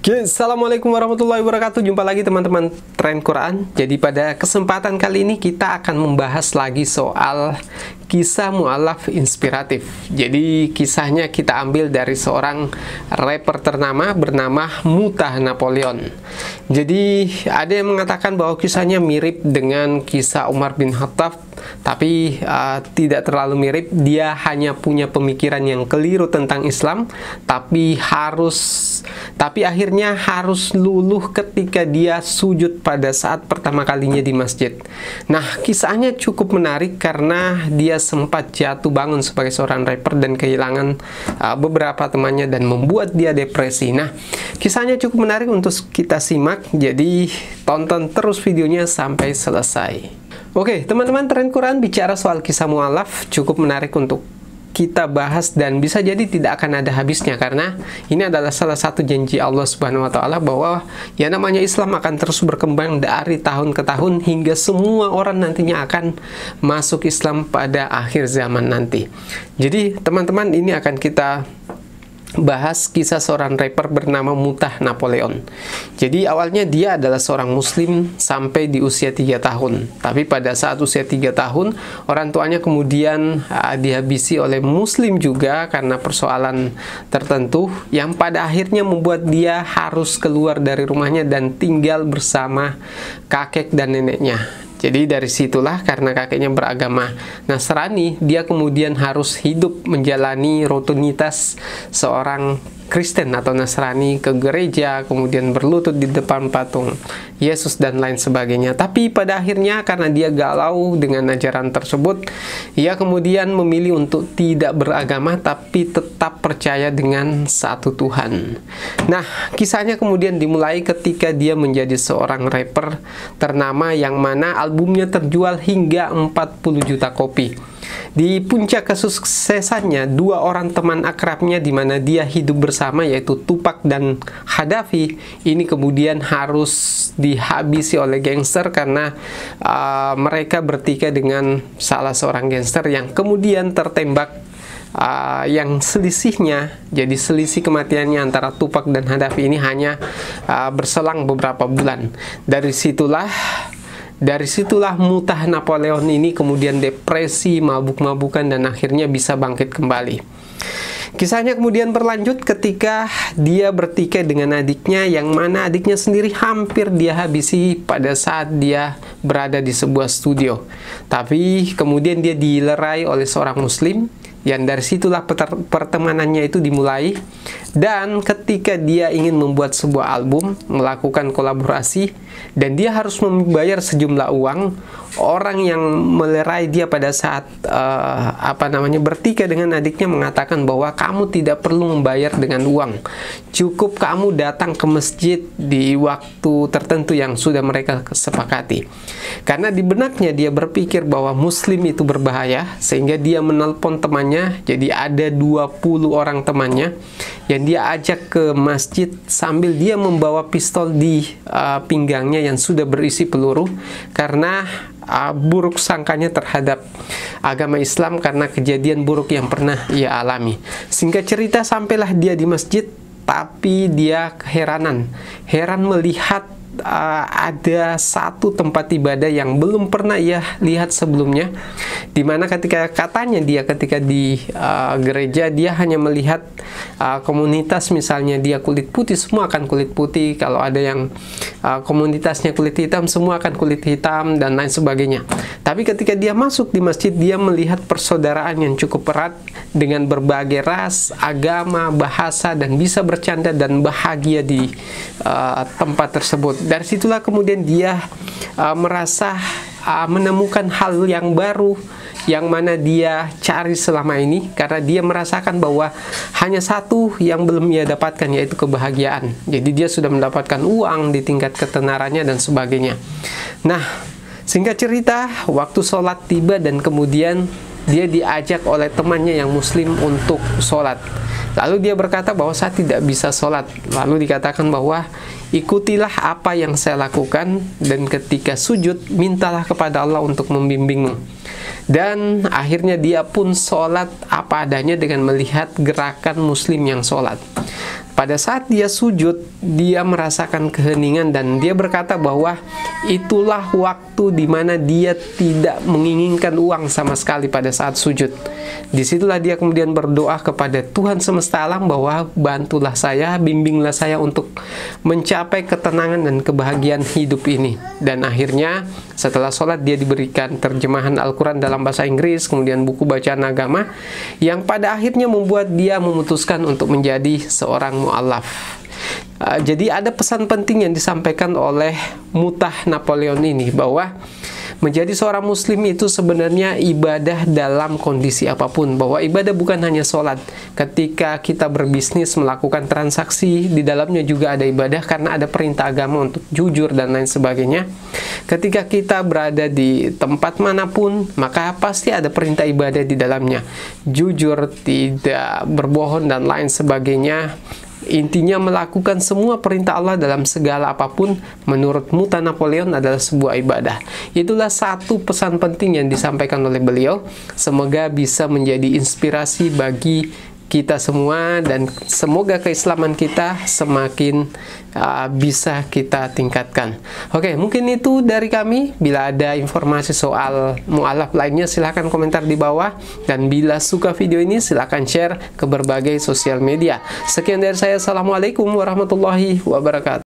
Oke, Assalamualaikum warahmatullahi wabarakatuh. Jumpa lagi teman-teman Tren Quran. Jadi pada kesempatan kali ini kita akan membahas lagi soal kisah mu'alaf inspiratif. Jadi kisahnya kita ambil dari seorang rapper ternama bernama Mutah Napoleon. Jadi ada yang mengatakan bahwa kisahnya mirip dengan kisah Umar bin Khattab, tapi tidak terlalu mirip. Dia hanya punya pemikiran yang keliru tentang Islam, tapi akhirnya harus luluh ketika dia sujud pada saat pertama kalinya di masjid. Nah, kisahnya cukup menarik karena dia sempat jatuh bangun sebagai seorang rapper dan kehilangan beberapa temannya dan membuat dia depresi. Nah, kisahnya cukup menarik untuk kita simak, jadi tonton terus videonya sampai selesai. Oke, teman-teman Tren Quran, bicara soal kisah mu'alaf cukup menarik untuk kita bahas dan bisa jadi tidak akan ada habisnya, karena ini adalah salah satu janji Allah Subhanahu wa taala bahwa ya namanya Islam akan terus berkembang dari tahun ke tahun hingga semua orang nantinya akan masuk Islam pada akhir zaman nanti. Jadi teman-teman, ini akan kita bahas kisah seorang rapper bernama Mutah Napoleon. Jadi awalnya dia adalah seorang muslim sampai di usia 3 tahun. Tapi pada saat usia 3 tahun, orang tuanya kemudian dihabisi oleh muslim juga karena persoalan tertentu yang pada akhirnya membuat dia harus keluar dari rumahnya dan tinggal bersama kakek dan neneknya. Jadi dari situlah, karena kakeknya beragama Nasrani, dia kemudian harus hidup menjalani rutinitas seorang Kristen atau Nasrani, ke gereja, kemudian berlutut di depan patung Yesus dan lain sebagainya. Tapi pada akhirnya karena dia galau dengan ajaran tersebut, ia kemudian memilih untuk tidak beragama tapi tetap percaya dengan satu Tuhan. Nah, kisahnya kemudian dimulai ketika dia menjadi seorang rapper ternama yang mana albumnya terjual hingga 40 juta kopi. Di puncak kesuksesannya, dua orang teman akrabnya di mana dia hidup bersama, yaitu Tupac dan Gaddafi, ini kemudian harus dihabisi oleh gangster karena mereka bertikai dengan salah seorang gangster yang kemudian tertembak. Yang selisihnya, jadi selisih kematiannya antara Tupac dan Gaddafi ini hanya berselang beberapa bulan. Dari situlah Mutah Napoleon ini kemudian depresi, mabuk-mabukan, dan akhirnya bisa bangkit kembali. Kisahnya kemudian berlanjut ketika dia bertikai dengan adiknya, yang mana adiknya sendiri hampir dia habisi pada saat dia berada di sebuah studio. Tapi kemudian dia dilerai oleh seorang muslim, yang dari situlah pertemanannya itu dimulai. Dan ketika dia ingin membuat sebuah album, melakukan kolaborasi, dan dia harus membayar sejumlah uang, orang yang melerai dia pada saat bertikai dengan adiknya mengatakan bahwa kamu tidak perlu membayar dengan uang, cukup kamu datang ke masjid di waktu tertentu yang sudah mereka sepakati. Karena di benaknya dia berpikir bahwa muslim itu berbahaya, sehingga dia menelpon temannya. Jadi ada 20 orang temannya yang dia ajak ke masjid sambil dia membawa pistol di pinggangnya yang sudah berisi peluru, karena buruk sangkanya terhadap agama Islam karena kejadian buruk yang pernah ia alami. Singkat cerita, sampailah dia di masjid, tapi dia heran melihat ada satu tempat ibadah yang belum pernah ia lihat sebelumnya, dimana ketika di gereja, dia hanya melihat komunitas, misalnya dia kulit putih, semua akan kulit putih. Kalau ada yang komunitasnya kulit hitam, semua akan kulit hitam, dan lain sebagainya. Tapi ketika dia masuk di masjid, dia melihat persaudaraan yang cukup erat dengan berbagai ras, agama, bahasa, dan bisa bercanda dan bahagia di tempat tersebut. Dari situlah kemudian dia merasa menemukan hal yang baru yang mana dia cari selama ini, karena dia merasakan bahwa hanya satu yang belum ia dapatkan, yaitu kebahagiaan. Jadi dia sudah mendapatkan uang di tingkat ketenarannya dan sebagainya. Nah, singkat cerita, waktu sholat tiba dan kemudian dia diajak oleh temannya yang muslim untuk sholat. Lalu dia berkata bahwa saya tidak bisa sholat. Lalu dikatakan bahwa ikutilah apa yang saya lakukan, dan ketika sujud mintalah kepada Allah untuk membimbingmu. Dan akhirnya dia pun sholat apa adanya dengan melihat gerakan muslim yang sholat. Pada saat dia sujud, dia merasakan keheningan dan dia berkata bahwa itulah waktu di mana dia tidak menginginkan uang sama sekali pada saat sujud. Disitulah dia kemudian berdoa kepada Tuhan semesta alam bahwa bantulah saya, bimbinglah saya untuk mencapai ketenangan dan kebahagiaan hidup ini. Dan akhirnya setelah sholat dia diberikan terjemahan Al-Quran dalam bahasa Inggris, kemudian buku bacaan agama, yang pada akhirnya membuat dia memutuskan untuk menjadi seorang mu'allaf. Jadi ada pesan penting yang disampaikan oleh Mutah Napoleon ini, bahwa menjadi seorang muslim itu sebenarnya ibadah dalam kondisi apapun. Bahwa ibadah bukan hanya sholat. Ketika kita berbisnis, melakukan transaksi, di dalamnya juga ada ibadah karena ada perintah agama untuk jujur dan lain sebagainya. Ketika kita berada di tempat manapun, maka pasti ada perintah ibadah di dalamnya. Jujur, tidak berbohong dan lain sebagainya. Intinya melakukan semua perintah Allah dalam segala apapun, menurut Mutah Napoleon adalah sebuah ibadah. Itulah satu pesan penting yang disampaikan oleh beliau. Semoga bisa menjadi inspirasi bagi kita semua, dan semoga keislaman kita semakin bisa kita tingkatkan. Oke, mungkin itu dari kami. Bila ada informasi soal mu'alaf lainnya silahkan komentar di bawah, dan bila suka video ini silahkan share ke berbagai sosial media. Sekian dari saya, assalamualaikum warahmatullahi wabarakatuh.